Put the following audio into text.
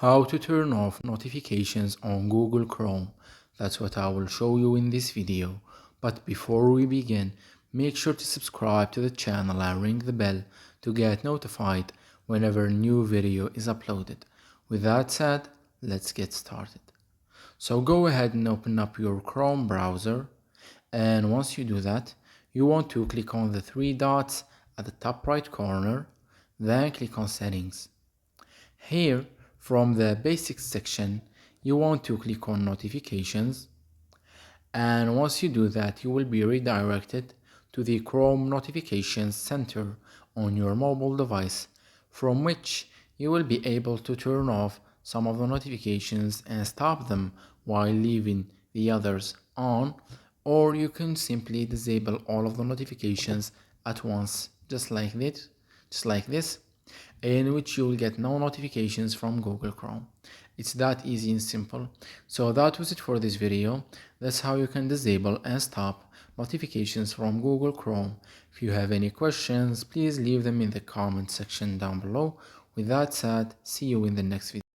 How to turn off notifications on Google Chrome. That's what I will show you in this video. But before we begin, make sure to subscribe to the channel and ring the bell to get notified whenever a new video is uploaded. With that said, let's get started. So go ahead and open up your Chrome browser, and once you do that, you want to click on the three dots at the top right corner, then click on Settings. Here, from the Basics section, you want to click on Notifications, and once you do that, you will be redirected to the Chrome Notifications Center on your mobile device, from which you will be able to turn off some of the notifications and stop them while leaving the others on, or you can simply disable all of the notifications at once, just like this, in which you will get no notifications from Google Chrome. It's that easy and simple. So that was it for this video. That's how you can disable and stop notifications from Google Chrome. If you have any questions, please leave them in the comment section down below. With that said, see you in the next video.